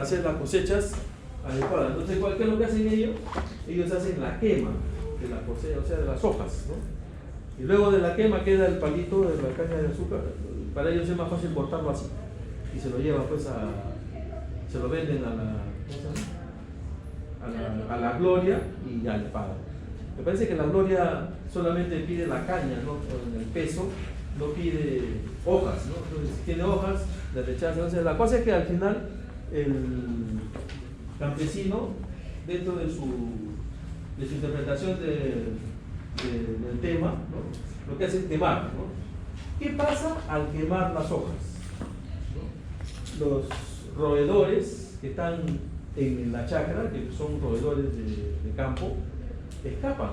hacer las cosechas adecuadas. Entonces, ¿qué es lo que hacen ellos? Ellos hacen la quema de la cosecha, o sea, de las hojas, ¿no? Y luego de la quema queda el palito de la caña de azúcar. Para ellos es más fácil cortarlo así. Y se lo llevan pues se lo venden a la, ¿cómo se llama? A la Gloria y ya le pagan. Me parece que la Gloria solamente pide la caña, ¿no? En el peso, no pide hojas, ¿no? Entonces, si tiene hojas, le rechaza. Entonces, la cosa es que al final el campesino, dentro de su interpretación del tema, ¿no? Lo que hace es quemar, ¿no? ¿Qué pasa al quemar las hojas? ¿No? Los roedores que están en la chacra, que son roedores de campo, escapan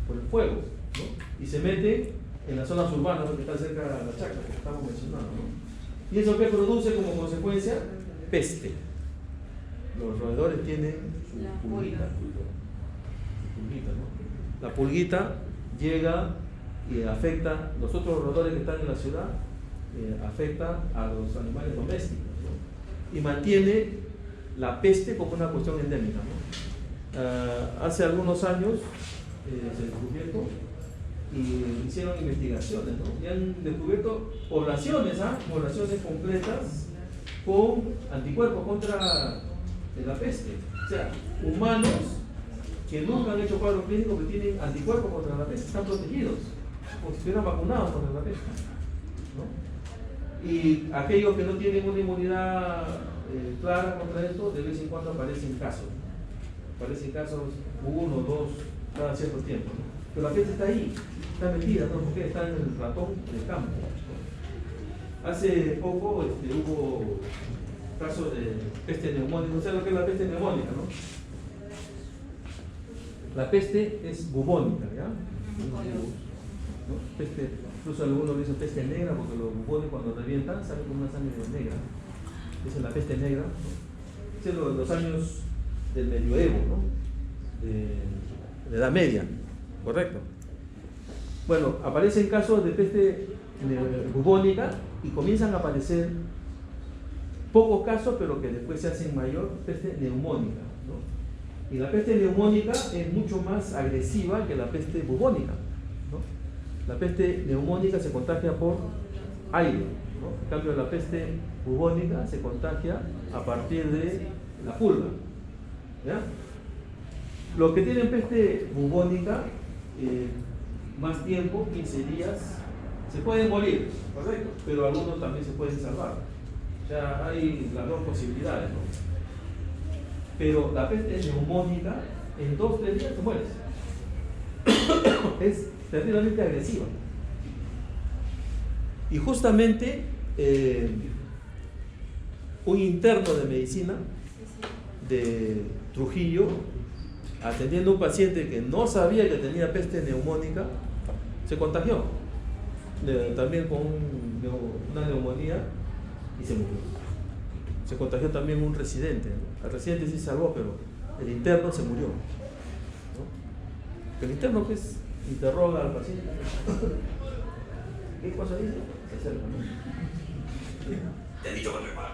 por el fuego, ¿no? Y se meten en las zonas urbanas que están cerca de la chacra que estamos mencionando, ¿no? ¿Y eso qué produce como consecuencia? Peste. Los roedores tienen su pulguita, ¿no? La pulguita llega y afecta, los otros roedores que están en la ciudad, afecta a los animales domésticos, ¿no? Y mantiene la peste como una cuestión endémica, ¿no? Hace algunos años se descubrió y hicieron investigaciones, ¿no? Y han descubierto poblaciones completas con anticuerpos contra la peste. O sea, humanos que nunca han hecho cuadro clínico que tienen anticuerpos contra la peste, están protegidos, como si estuvieran vacunados contra la peste, ¿no? Y aquellos que no tienen una inmunidad clara contra esto, de vez en cuando aparecen casos, ¿no? Aparecen casos, 1 o 2 cada cierto tiempo, ¿no? Pero la peste está ahí, está metida, ¿no? Porque está en el ratón del campo, ¿no? Hace poco hubo casos de peste neumónica. ¿No sé lo que es la peste neumónica, no? La peste es bubónica, ¿ya? ¿No? Peste, incluso algunos dicen peste negra porque los bubones cuando revientan salen con una sangre negra. Esa es la peste negra, ¿no? Es de los años del medioevo, ¿no? De Edad Media, correcto. Bueno, aparecen casos de peste bubónica y comienzan a aparecer pocos casos, pero que después se hacen mayor, peste neumónica, ¿no? Y la peste neumónica es mucho más agresiva que la peste bubónica, ¿no? La peste neumónica se contagia por aire, ¿no? En cambio, la peste bubónica se contagia a partir de la pulga, ¿ya? Los que tienen peste bubónica, más tiempo, 15 días, se pueden morir, correcto, pero algunos también se pueden salvar. O sea, hay las dos posibilidades, ¿no? Pero la peste neumónica, en 2 o 3 días te mueres. Es terriblemente agresiva. Y justamente un interno de medicina de Trujillo, atendiendo a un paciente que no sabía que tenía peste neumónica, se contagió también con una neumonía y se murió. Se contagió también un residente, ¿no? El residente sí se salvó, pero el interno se murió, ¿no? El interno, pues, interroga al paciente. ¿Qué cosa dice? Se acerca, ¿no? Te he dicho que me va.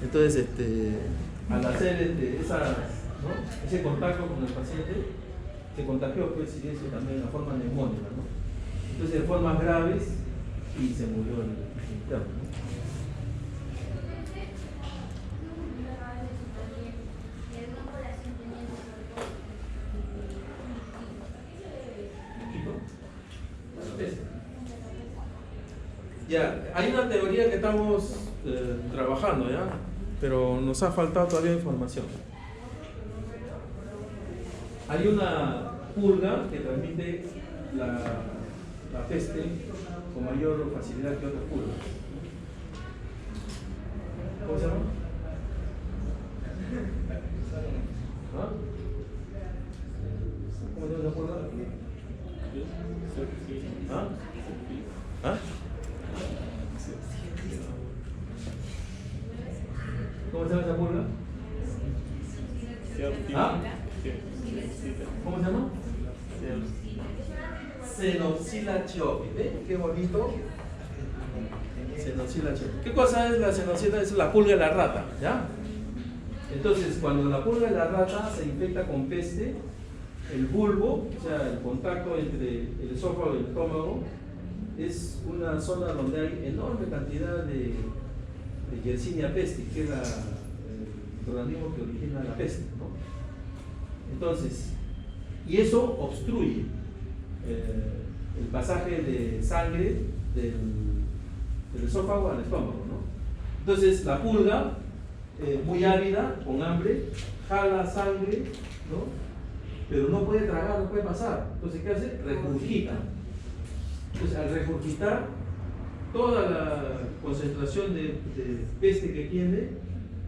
Entonces, al hacer ¿no? ese contacto con el paciente, se contagió, pues, y eso también de forma neumónica, ¿no? Entonces, de formas graves, y se murió el interno, ¿no? Ya, hay una teoría que estamos trabajando, ¿ya? Pero nos ha faltado todavía información. Hay una pulga que transmite la peste con mayor facilidad que otras pulgas. ¿Cómo se llama? ¿Ah? ¿Cómo se llama esa pulga? ¿Ah? ¿Ah? ¿Cómo se llama esa pulga? ¿Ah? ¿Cómo se llama? Xenopsila chiopi. ¿Ven? Qué bonito. Xenocilla chepi. ¿Qué cosa es la xenocilla? Es la pulga de la rata, ¿ya? Entonces, cuando la pulga de la rata se infecta con peste, el bulbo, o sea, el contacto entre el esófago y el estómago, es una zona donde hay enorme cantidad de Yersinia pestis, que es el organismo que origina la peste, ¿no? Entonces, y eso obstruye el pasaje de sangre del esófago al estómago, ¿no? Entonces, la pulga, muy ávida, con hambre, jala sangre, ¿no? Pero no puede tragar, no puede pasar. Entonces, ¿qué hace? Regurgita. Entonces, al regurgitar, toda la concentración de peste que tiene,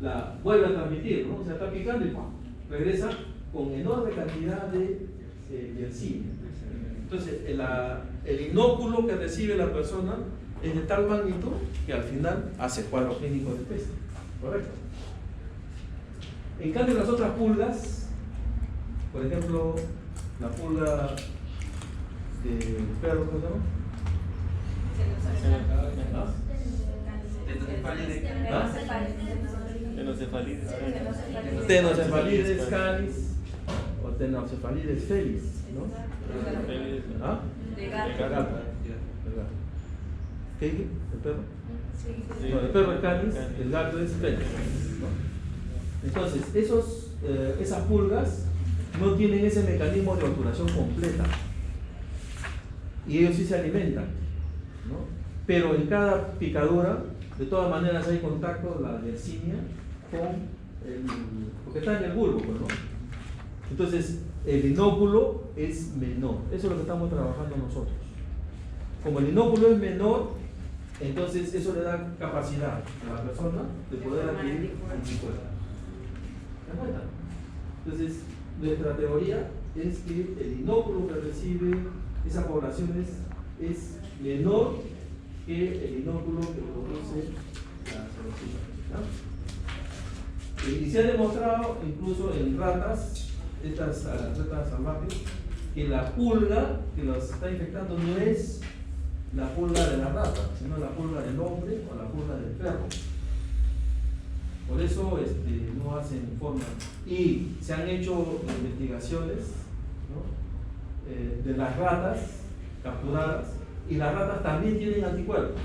la vuelve a transmitir, ¿no? O sea, está picando y ¡pum!, regresa con enorme cantidad de Yersinia. Entonces, el inóculo que recibe la persona es de tal magnitud que al final hace cuadro clínico de peste. ¿Correcto? En cambio, las otras pulgas, por ejemplo, la pulga de perro, ¿cómo se llama? Tenocefalides canis o Tenocefalides felis, ¿no? ¿Ah? De gato. ¿Qué dije? ¿El perro? Sí. No, el perro es canis, el gato es felis, ¿no? Entonces, esas pulgas no tienen ese mecanismo de obturación completa y ellos sí se alimentan, ¿no? Pero en cada picadura, de todas maneras hay contacto la Yersinia porque está en el bulbo, ¿no? Entonces, el inóculo es menor. Eso es lo que estamos trabajando nosotros. Como el inóculo es menor, entonces eso le da capacidad a la persona de poder adquirir anticuerpos. ¿Se dan cuenta? Entonces, nuestra teoría es que el inóculo que recibe esa población es menor que el inóculo que produce la xenocilla, ¿no? Y se ha demostrado incluso en ratas, estas ratas salvajes, que la pulga que los está infectando no es la pulga de la rata, sino la pulga del hombre o la pulga del perro. Por eso no hacen forma. Y se han hecho investigaciones, ¿no?, de las ratas capturadas, y las ratas también tienen anticuerpos.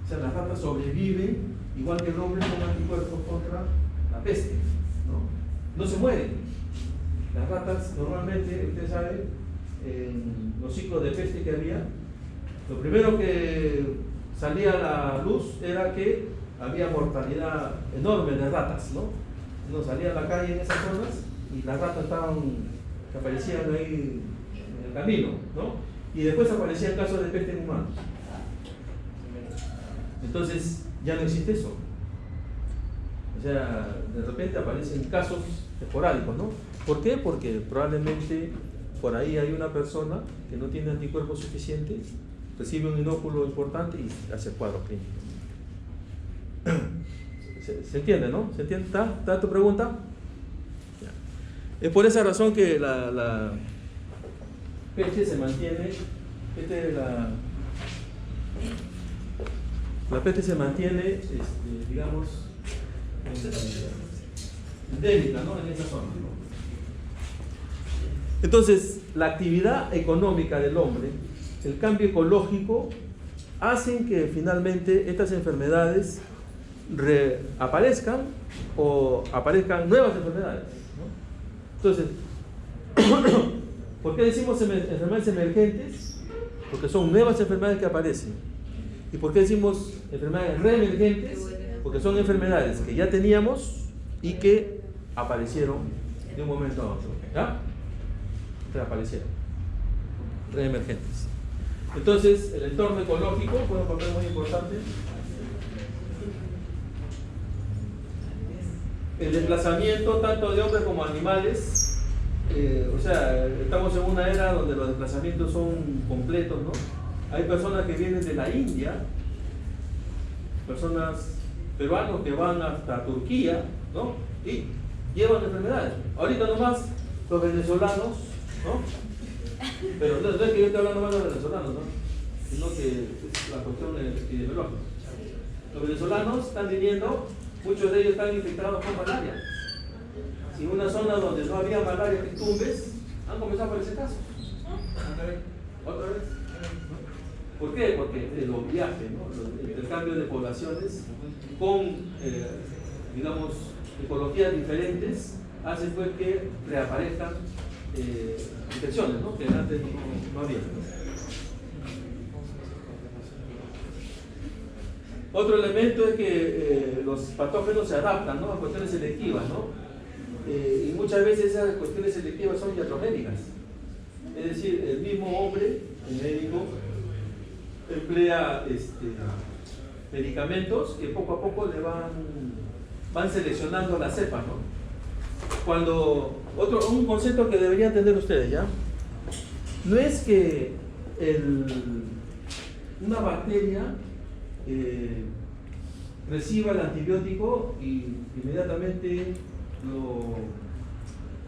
O sea, las ratas sobreviven igual que el hombre con anticuerpos contra la peste, ¿no? No se mueren. Las ratas normalmente, ustedes saben, en los ciclos de peste que había, lo primero que salía a la luz era que había mortalidad enorme de ratas, ¿no? Uno salía a la calle en esas zonas y las ratas que aparecían ahí en el camino, ¿no? Y después aparecían casos de peste en humanos. Entonces ya no existe eso. O sea, de repente aparecen casos esporádicos, ¿no? ¿Por qué? Porque probablemente por ahí hay una persona que no tiene anticuerpos suficientes, recibe un inóculo importante y hace cuadro clínico. ¿Se entiende, no? ¿Se entiende? ¿Está tu pregunta? Ya. Es por esa razón que la peste se mantiene, la peste se mantiene, digamos, endémica, ¿no?, en esa zona, ¿no? Entonces, la actividad económica del hombre, el cambio ecológico, hacen que finalmente estas enfermedades reaparezcan o aparezcan nuevas enfermedades, ¿no? Entonces, ¿por qué decimos enfermedades emergentes? Porque son nuevas enfermedades que aparecen. ¿Y por qué decimos enfermedades reemergentes? Porque son enfermedades que ya teníamos y que aparecieron de un momento a otro, ¿ya? Reaparecieron, reemergentes. Entonces, el entorno ecológico juega un papel muy importante. El desplazamiento tanto de hombres como animales, o sea, estamos en una era donde los desplazamientos son completos, ¿no? Hay personas que vienen de la India, personas peruanos que van hasta Turquía, ¿no?, y llevan enfermedades. Ahorita nomás los venezolanos, ¿no? Pero no es que yo esté hablando mal de los venezolanos, ¿no? sino que es la cuestión epidemiológica. Los venezolanos están viniendo, muchos de ellos están infectados con malaria. Si en una zona donde no había malaria que tumbes, han comenzado a aparecer casos. ¿Otra vez? ¿Por qué? Porque los viajes, ¿no? Los intercambios de poblaciones con, digamos, ecologías diferentes, hacen pues que reaparezcan infecciones, ¿no? Que antes no había. Otro elemento es que los patógenos se adaptan, ¿no? A cuestiones selectivas, ¿no? Y muchas veces esas cuestiones selectivas son iatrogénicas. Es decir, el mismo hombre, el médico, emplea medicamentos que poco a poco le van seleccionando la cepa, ¿no? Un concepto que deberían entender ustedes, ¿ya? No es que una bacteria reciba el antibiótico y inmediatamente lo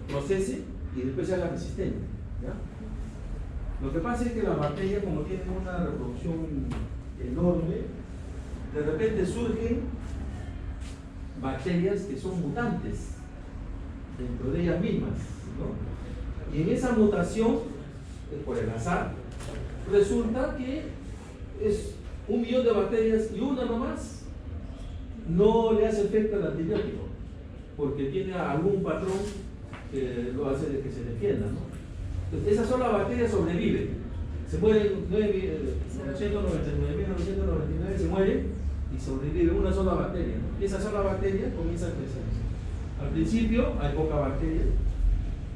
procese y después se haga resistente, ¿ya? Lo que pasa es que las bacterias, como tienen una reproducción enorme, de repente surgen bacterias que son mutantes dentro de ellas mismas, ¿no? Y en esa mutación, por el azar, resulta que es 1 millón de bacterias y una nomás no le hace efecto al antibiótico, porque tiene algún patrón que lo hace de que se defienda, ¿no? Entonces, esa sola bacteria sobrevive, se mueren 199.999, se muere y sobrevive una sola bacteria, ¿no? Y esa sola bacteria comienza a crecer. Al principio hay poca bacteria,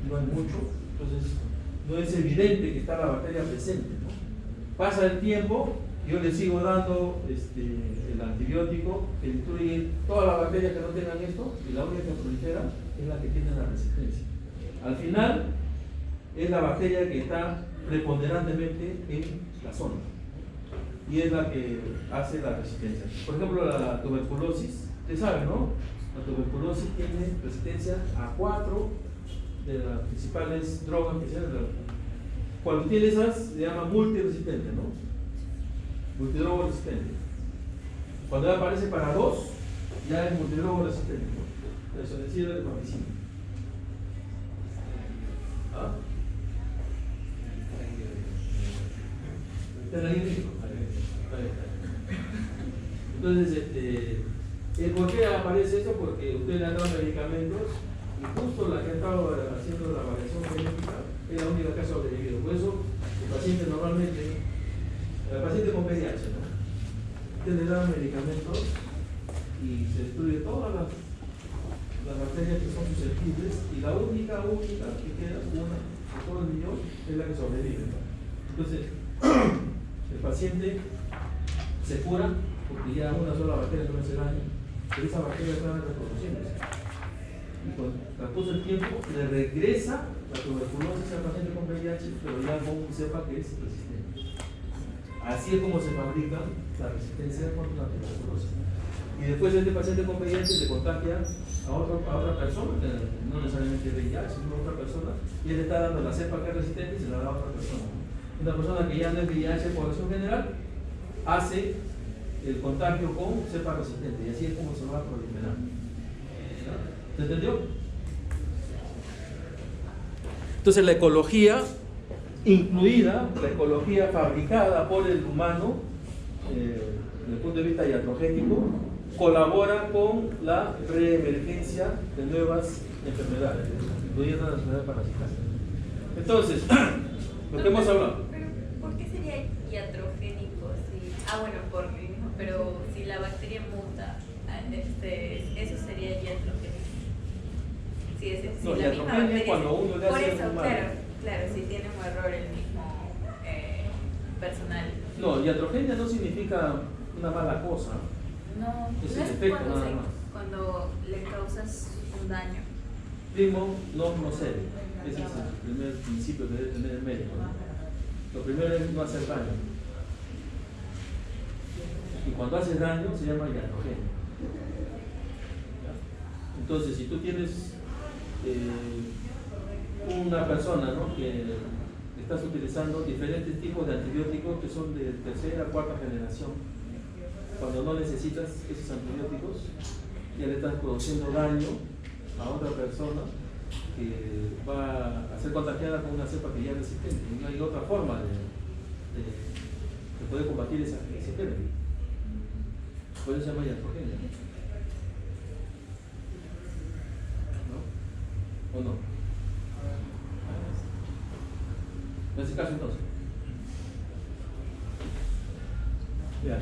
no hay mucho, entonces no es evidente que está la bacteria presente, ¿no? Pasa el tiempo, yo le sigo dando el antibiótico que destruye todas las bacterias que no tengan esto, y la única que prolifera es la que tiene la resistencia. Al final es la bacteria que está preponderantemente en la zona y es la que hace la resistencia. Por ejemplo, la tuberculosis, ustedes saben, ¿no? La tuberculosis tiene resistencia a 4 de las principales drogas que se llaman. Cuando tiene esas, se llama multiresistente, ¿no? Multidrogo resistente. Cuando ya aparece para 2, ya es multidrogo resistente, ¿no? Eso es decir, el vaticino. ¿Ah? ¿Está ahí? Entonces, ¿por qué aparece eso? Porque usted le ha dado medicamentos y justo la que ha estado haciendo la variación genética es la única que ha sobrevivido. Por eso, el paciente normalmente, el paciente con VIH, ¿no? Usted le da medicamentos y se destruye todas las bacterias que son susceptibles y la única que queda, una de todo el millón, es la que sobrevive, ¿no? Entonces, el paciente se cura porque ya una sola bacteria no hace daño, pero esa bacteria está reproduciéndose. Y con el transcurso del tiempo le regresa la tuberculosis al paciente con VIH, pero ya con cepa que es resistente. Así es como se fabrica la resistencia contra la tuberculosis. Y después este paciente con VIH le contagia a otra persona, que no necesariamente es VIH, sino a otra persona, y él está dando la cepa que es resistente y se la da a otra persona. Una persona que ya no es VIH en población general hace el contagio con cepa resistente y así es como se va a proliferar. ¿Se entendió? Entonces la ecología incluida, la ecología fabricada por el humano, desde el punto de vista iatrogénico, colabora con la reemergencia de nuevas enfermedades, incluyendo las enfermedades parasitarias. Entonces, lo que hemos hablado. Pero, ¿por qué sería iatrogénico? Bueno, por lo mismo, pero si la bacteria muta, eso sería iatrogénico. Si No, la misma bacteria es cuando uno le por hace eso, algo malo. claro, si tiene un error el mismo personal. No, iatrogenia no significa una mala cosa. No, Es no el es efecto cuando, nada más. cuando le causas un daño. Primo no procede. Ese es el primer principio que debe tener el médico, ¿no? Lo primero es no hacer daño. Y cuando haces daño se llama iatrogenia. Entonces, si tú tienes una persona, ¿no?, que estás utilizando diferentes tipos de antibióticos que son de tercera, cuarta generación. Cuando no necesitas esos antibióticos, ya le estás produciendo daño a otra persona que va a ser contagiada con una cepa que ya es resistente. Y no hay otra forma de poder combatir ese germen. Por eso se llama iatrogenia. ¿No? ¿O no? En ese caso entonces. Bien.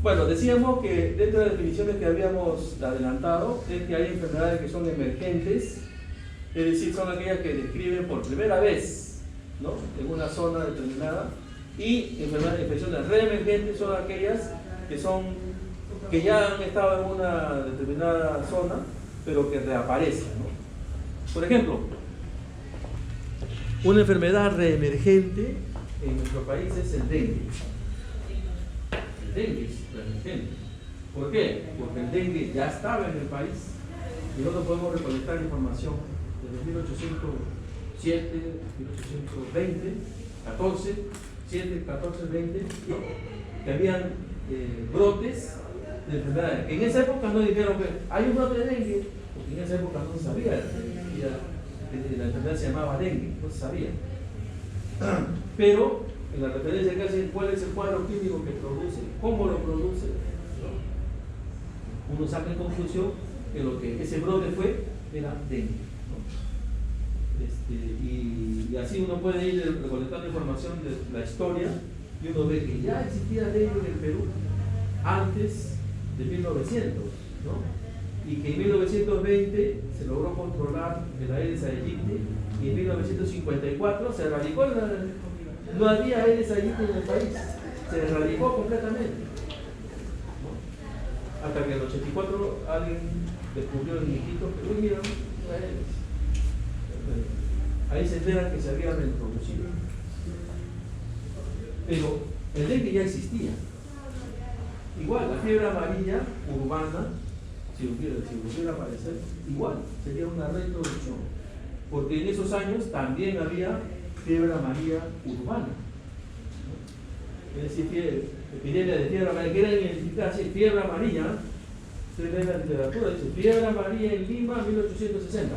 Bueno, decíamos que dentro de las definiciones que habíamos adelantado es que hay enfermedades que son emergentes, es decir, son aquellas que describen por primera vez, ¿no?, en una zona determinada, y infecciones reemergentes son aquellas que ya han estado en una determinada zona, pero que reaparecen, ¿no? Por ejemplo, una enfermedad reemergente en nuestro país es el dengue. El dengue es reemergente. ¿Por qué? Porque el dengue ya estaba en el país y nosotros podemos recolectar información desde 1807, 1820, 14, 20, que habían brotes de enfermedades. En esa época no dijeron que hay un brote de dengue, porque en esa época no se sabía que la enfermedad se llamaba dengue, no se sabía. Pero en la referencia que hacen, ¿cuál es el cuadro clínico que produce? ¿Cómo lo produce? Uno saca en conclusión que lo que ese brote fue era dengue, ¿no? Y así uno puede ir recolectando información de la historia y uno ve que ya existía dengue en el Perú antes de 1900, ¿no? Y que en 1920 se logró controlar el Aedes aegypti y en 1954 se erradicó no había Aedes aegypti en el país, se erradicó completamente, ¿no? Hasta que en el 84 alguien descubrió en Iquitos que mira, no hay Aedes. Ahí se enteran que se había reintroducido. Pero el dengue ya existía. Igual, la fiebre amarilla urbana, si volviera a aparecer, igual sería una reintroducción, porque en esos años también había fiebre amarilla urbana, ¿no? Es decir, epidemia de fiebre amarilla, quieren identificar así, fiebre amarilla, se ve en la literatura, dice fiebre amarilla en Lima 1860.